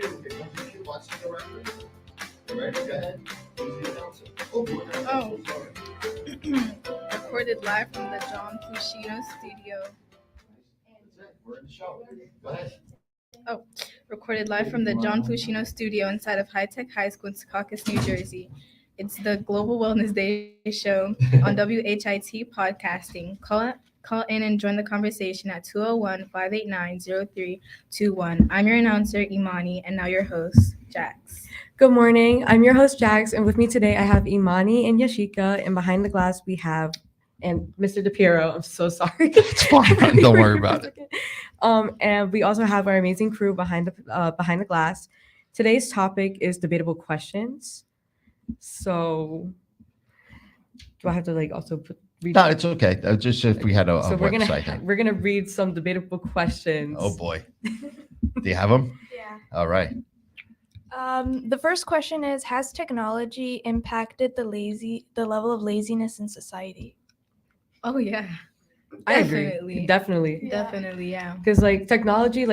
Oh, recorded live from the John Fuscino studio. Oh, recorded live from the John Fuscino studio inside of High Tech High School in Secaucus, New Jersey. It's the Global Wellness Day show on WHIT Podcasting. Call in and join the conversation at 201-589-0321. I'm your announcer, Imani, and now your host, Jax. Good morning. I'm your host, Jax, and with me today I have Imani and Yashika, and behind the glass we have and Mr. DePiero. I'm so sorry. It's fine. Don't worry about it. And we also have our amazing crew behind the glass. Today's topic is debatable questions. So, do I have to also read? No, it's okay. Just if we had a So website. we're gonna read some debatable questions. Oh boy. Do you have them? Yeah. All right. The first question is: has technology impacted the level of laziness in society? Oh, yeah. I agree. Definitely. Definitely, yeah. Because technology,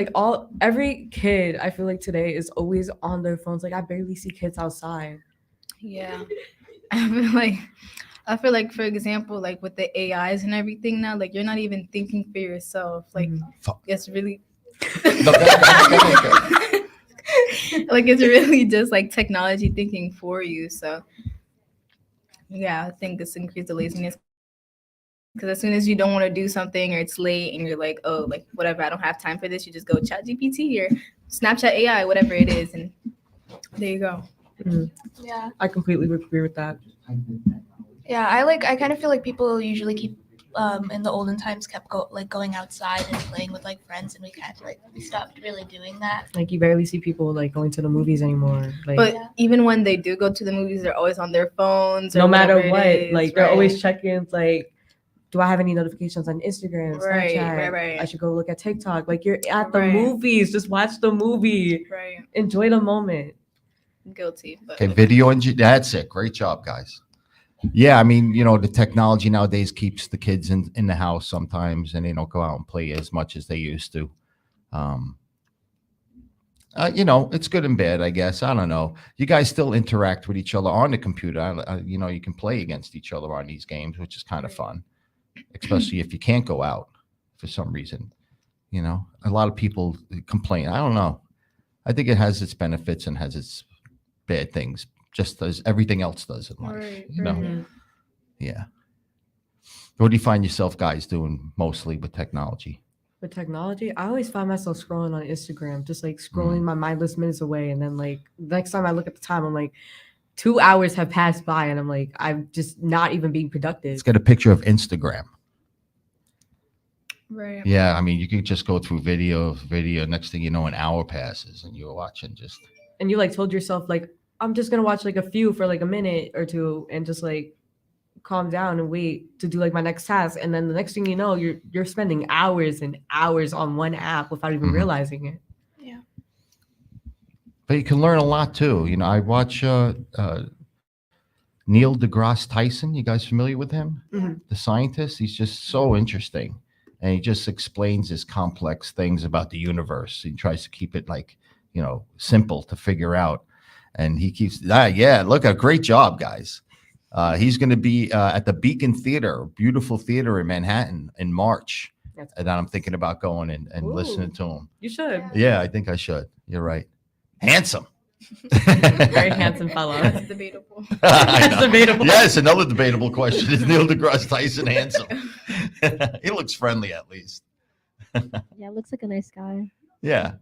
every kid, I feel like today is always on their phones. I barely see kids outside. Yeah. I feel like, for example, with the AIs and everything now, you're not even thinking for yourself. It's really it's really just technology thinking for you. So yeah, I think it's increased the laziness. Because as soon as you don't want to do something or it's late and you're whatever, I don't have time for this, you just go chat GPT or Snapchat AI, whatever it is, and there you go. Mm-hmm. Yeah. I completely agree with that. Yeah, I kind of feel like people usually keep in the olden times kept going outside and playing with friends, and we kind of we stopped really doing that. You barely see people going to the movies anymore. But even when they do go to the movies, they're always on their phones. Or no matter what, is, they're always checking. Do I have any notifications on Instagram, Snapchat? Right. I should go look at TikTok. You're at the movies. Just watch the movie. Right. Enjoy the moment. Guilty. But Okay, video engineer. That's it. Great job, guys. Yeah, I mean, the technology nowadays keeps the kids in the house sometimes, and they don't go out and play as much as they used to. It's good and bad, I guess. I don't know. You guys still interact with each other on the computer. You can play against each other on these games, which is kind of fun, especially if you can't go out for some reason. A lot of people complain. I don't know. I think it has its benefits and has its bad things, just as everything else does in life. Right. Yeah. What do you find yourself guys doing mostly with technology? With technology, I always find myself scrolling on Instagram, just scrolling my mindless minutes away, and then next time I look at the time, I'm 2 hours have passed by, and I'm just not even being productive. Let's get a picture of Instagram. Right. Yeah, I mean, you could just go through video. Next thing you know, an hour passes, and you're watching just. And you told yourself I'm just gonna watch a few for a minute or two, and just calm down and wait to do my next task, and then the next thing you know, you're spending hours and hours on one app without even realizing it. Yeah. But you can learn a lot too. I watch Neil deGrasse Tyson. You guys familiar with him? Mm-hmm. The scientist. He's just so interesting, and he just explains his complex things about the universe. He tries to keep it simple to figure out, and he keeps look, a great job, guys. He's going to be at the Beacon Theater, beautiful theater in Manhattan, in March. And I'm thinking about going and listening to him. You should. Yeah, I think I should. You're right. Handsome. Very handsome fellow. That's debatable. That's debatable. Yes, another debatable question. Is Neil deGrasse Tyson handsome? He looks friendly, at least. Yeah, looks like a nice guy. Yeah.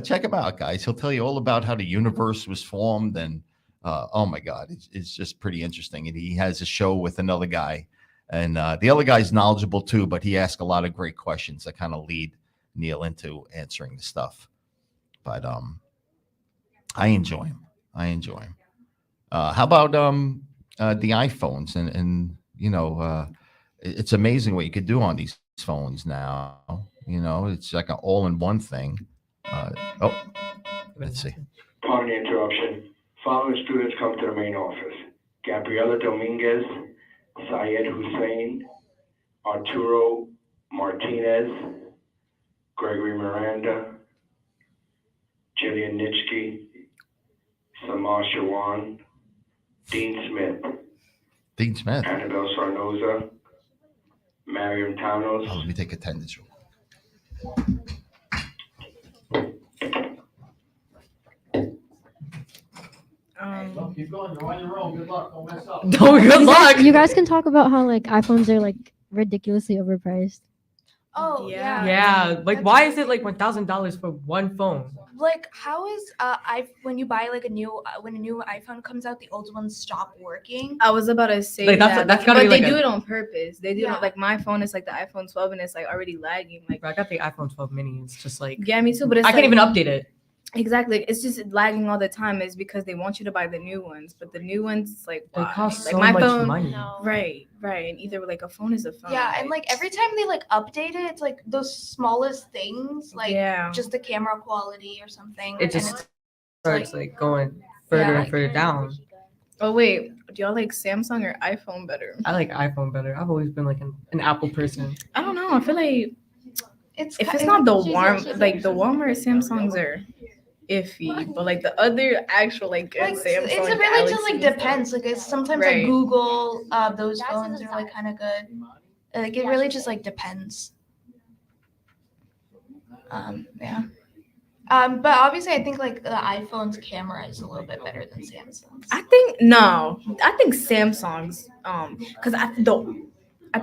Check him out, guys. He'll tell you all about how the universe was formed, and oh my God, it's just pretty interesting. And he has a show with another guy, and the other guy's knowledgeable too, but he asks a lot of great questions that kind of lead Neil into answering the stuff. But I enjoy him. How about the iPhones and it's amazing what you could do on these phones now. It's like an all-in-one thing. Let's see. Pardon the interruption. Following students come to the main office: Gabriela Dominguez, Syed Hussein, Arturo Martinez, Gregory Miranda, Jillian Nitschke, Samar Shawan, Dean Smith, Dean Smith. Annabelle Sarnoza, Mariam Tanos, Oh, let me take attendance. Um, Keep going. You're on your own. Good luck. Don't mess up. Oh, good luck. You guys can talk about how like iPhones are like ridiculously overpriced. Oh Yeah. Yeah, like That's why true. is it like $1,000 for one phone? Like, how is when you buy like a new when a new iPhone comes out, the old ones stop working? I was about to say Like, that's- that, that's like, gotta but be they like do a- it on purpose. They do Yeah. it, like my phone is like the iPhone 12 and it's like already lagging. Like, Bro, I got the iPhone 12 mini. It's just like yeah, me too. But it's I can't like- even update it. Exactly. It's just lagging all the time. Is because they want you to buy the new ones, but the new ones, it's like, They why? cost like so my much phone, money. No. right? And either like a phone is a phone. Yeah, and like every time they like update it, it's like those smallest things, like yeah, just the camera quality or something. It and just it's, starts like going further Yeah. and further down. Oh wait, do y'all like Samsung or iPhone better? I like iPhone better. I've always been like an Apple person. I don't know. I feel like it's if ki- it's not the she's warm, she's like the Walmart Samsungs are iffy, but like the other actual like good like Samsung, it's really just like Galaxies, depends. Like it's sometimes Right. like Google, those phones are like kind of good. Like it really just like depends. Yeah. But obviously, I think like the iPhone's camera is a little bit better than Samsung's. I think no. I think Samsung's because I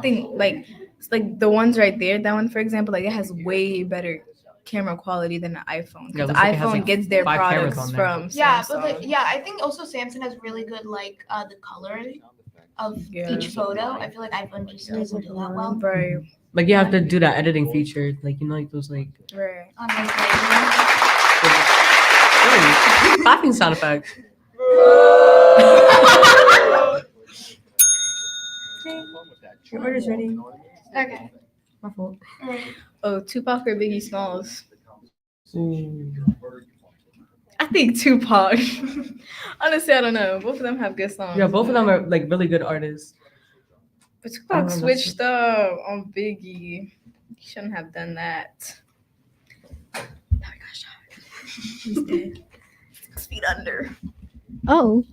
think like it's like the ones right there, that one for example, like it has way better camera quality than the iPhone. Yeah, Because it the looks like it has, iPhone like, gets their 5 cameras products on there. from Yeah, Samsung. but like, yeah, I think also Samsung has really good like the color of Yeah. each photo. I feel like iPhone just doesn't do that well. Right, Like you have to do that editing feature, like you know, like those like right. On like Lightroom. clapping sound effects. Your order's ready. Okay. My fault. Oh, Tupac or Biggie Smalls? Ooh. I think Tupac. Honestly, I don't know. Both of them have good songs. Yeah, both of them are like really good artists. But I Tupac don't know, that's switched up on Biggie. He shouldn't have done that. Now he got shot. He's dead. 6 feet under. Oh,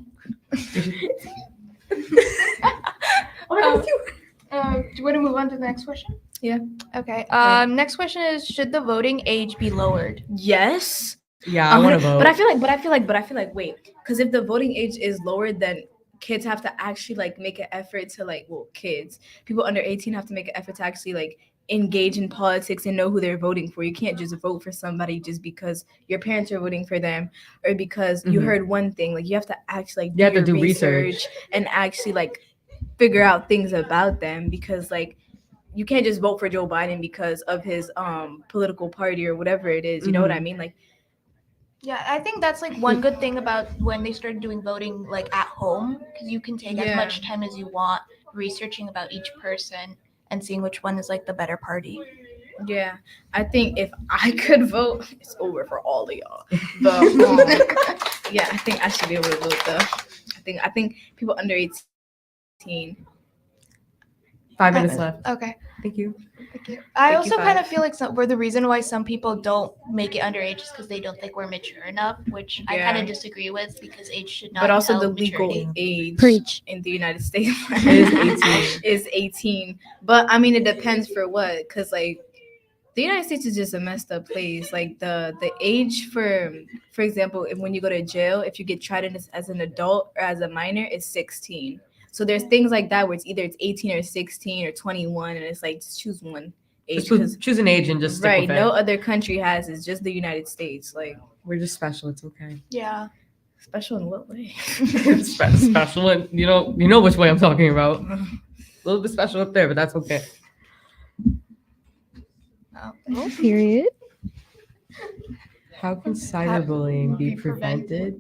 Do you want to move on to the next question? Yeah. Okay. Next question is: should the voting age be lowered? Yes. Yeah, I want to vote. But I feel like, wait, because if the voting age is lower, then kids have to actually like make an effort to like, well, kids, people under 18 have to make an effort to actually like engage in politics and know who they're voting for. You can't just vote for somebody just because your parents are voting for them or because you Mhm. heard one thing. Like you have to actually like You have to your do research. and actually like figure out things about them, because like you can't just vote for Joe Biden because of his political party or whatever it is. You know what I mean? Like Yeah, I think that's like one good thing about when they started doing voting like at home, because you can take as Yeah. much time as you want researching about each person and seeing which one is like the better party. yeah, I think if I could vote, it's over for all of y'all. But yeah, I think I should be able to vote though. I think people under 18. 5 minutes left. Okay. Thank you. Thank you. I Thank also you, kind of Five. feel like where the reason why some people don't make it underage is because they don't think we're mature enough, which I kind Yeah. of disagree with, because age should not But also tell the legal maturity. age Preach. in the United States It is 18. is 18. But I mean, it depends for what, because like the United States is just a messed up place. Like the age for example, if when you go to jail, if you get tried as an adult or as a minor, it's 16. So there's things like that where it's either it's 18 or 16 or 21, and it's like just choose one age. Just choose an age and just stick Right, with no it. other country has. It's just the United States. Like We're just special. It's okay. Yeah. special in what way? Special, and you know which way I'm talking about. A little bit special up there, but that's okay. oh, period. How can cyberbullying be prevented?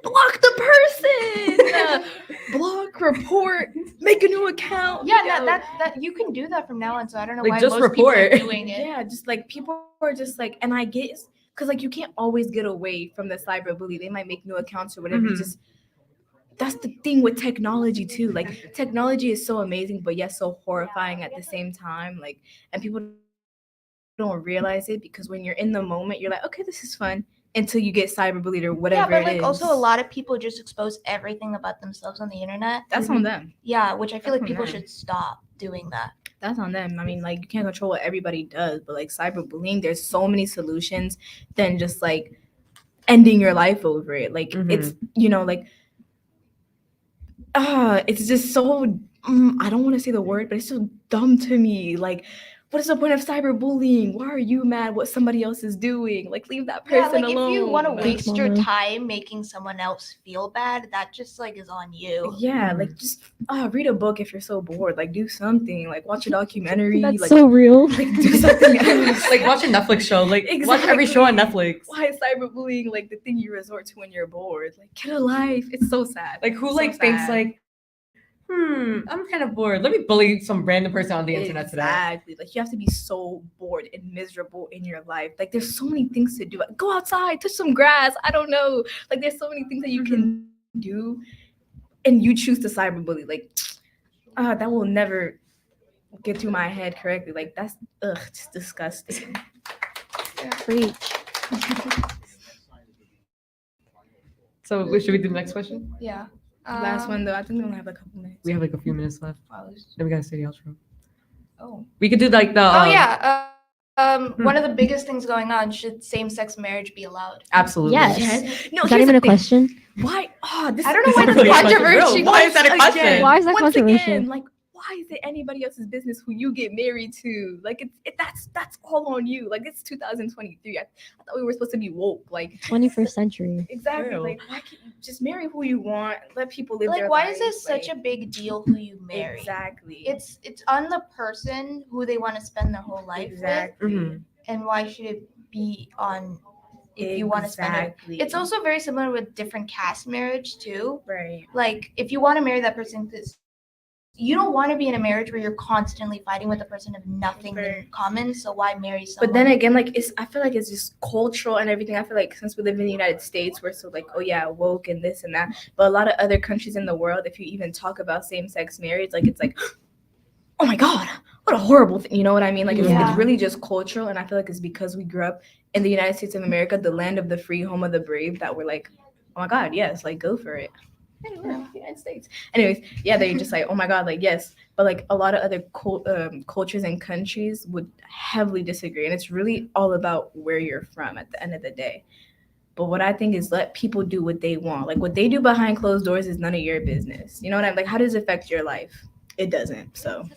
Block the person. Block, report, make a new account. Yeah, you know? that you can do that from now on. So I don't know Like, why just most people are report. doing it. Yeah, just like people are just like, and I get because like you can't always get away from the cyberbully. They might make new accounts or whatever. Mhm. Just that's the thing with technology too. Like technology is so amazing, but yet so horrifying at the same time. Like, and people don't realize it because when you're in the moment, you're like, okay, this is fun. until you get cyberbullied or Yeah, whatever but it like is. also a lot of people just expose everything about themselves on the internet. That's on them. Yeah, which I feel That's like people on them. should stop doing that. That's on them. I mean, like you can't control what everybody does, but like cyberbullying, there's so many solutions than just like ending your life over it. Like it's like it's just so I don't want to say the word, but it's so dumb to me. Like, what is the point of cyberbullying? Why are you mad what somebody else is doing? Like, leave that Yeah, person like alone. if you want to Like, waste your Mama. time making someone else feel bad, that just like is on you. yeah, like just read a book if you're so bored. Like, do something. Like, watch a documentary. That's like, so real. like do something else. Like watch a Netflix show. Like watch every show on Netflix. Why is cyberbullying like the thing you resort to when you're bored? Like, get a life. It's so sad. Like who So like thinks sad. like, I'm kind of bored. Let me bully some random person on the internet today. Exactly. Like you have to be so bored and miserable in your life. Like there's so many things to do. Go outside, touch some grass. I don't know. Like there's so many things that you can do, and you choose to cyberbully. Like, that will never get through my head correctly. Like that's just disgusting. Preach. So should we do the next question? Yeah. Last one though. I think we only have a couple minutes. We have like a few minutes left. Then we gotta say the outro. Oh. We could do like the. One of the biggest things going on, should same-sex marriage be allowed? Absolutely. Yes. No, Is here's that even the a thing. question? Why? This I don't is know why It's that's really controversial. controversial. Why is that a question? Why is that Once controversial? again, like, why is it anybody else's business who you get married to? Like, that's all on you. Like, it's 2023. I thought we were supposed to be woke. Like, 21st century. exactly. True. Like, why can't you just marry who you want? Let people live Like, their why lives. is it such a big deal who you marry? Exactly. It's on the person who they want to spend their whole life exactly. with, and why should it be on if you want to spend it? Exactly. It's also very similar with different caste marriage too. right. Like if you want to marry that person, because you don't want to be in a marriage where you're constantly fighting with a person of nothing in Right. common. So why marry someone? But then again, like I feel like it's just cultural and everything. I feel like since we live in the United States, we're so like, oh yeah, woke and this and that. But a lot of other countries in the world, if you even talk about same-sex marriage, like it's like, oh my God, what a horrible thing. You know what I mean? Like Yeah. it's really just cultural. And I feel like it's because we grew up in the United States of America, the land of the free, home of the brave, that we're like, oh my God, yes, like go for it. Hey, we're in the United States. Anyways, yeah, they're just like, oh my God, like yes. But like a lot of other cultures and countries would heavily disagree. And it's really all about where you're from at the end of the day. But what I think is let people do what they want. Like what they do behind closed doors is none of your business. You know what I'm like? How does it affect your life? It doesn't. So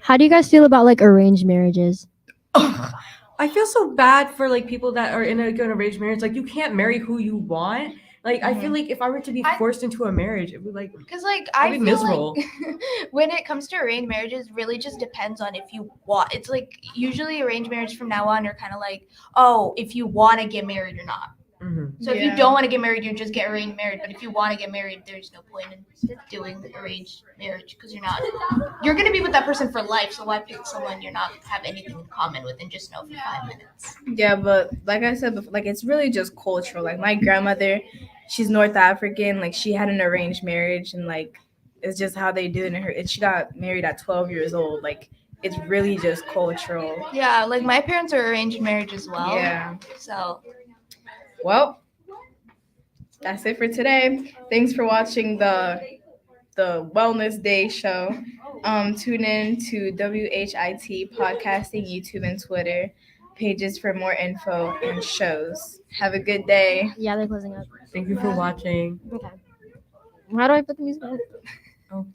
How do you guys feel about like arranged marriages? I feel so bad for like people that are in an arranged marriage. Like you can't marry who you want. Like I feel like if I were to be I- forced into a marriage, it would like Because like I'd I be feel miserable. like when it comes to arranged marriages, really just depends on if you want. It's like usually arranged marriage from now on are kind of like, oh, if you want to get married or not. So if you Yeah. don't want to get married, you just get arranged married. But if you want to get married, there's no point in doing arranged marriage because you're gonna be with that person for life. So why pick someone you're not have anything in common with and just know for 5 minutes? yeah, but like I said before, like it's really just cultural. Like my grandmother, she's North African. Like she had an arranged marriage, and like it's just how they do it. And she got married at 12 years old. Like it's really just cultural. Yeah, like my parents are arranged marriage as well. Yeah. So Well, that's it for today. Thanks for watching the Wellness Day show. Tune in to WHIT Podcasting, YouTube, and Twitter pages for more info and shows. Have a good day. Yeah, they're closing up. thank you for watching. Okay. How do I put the music on?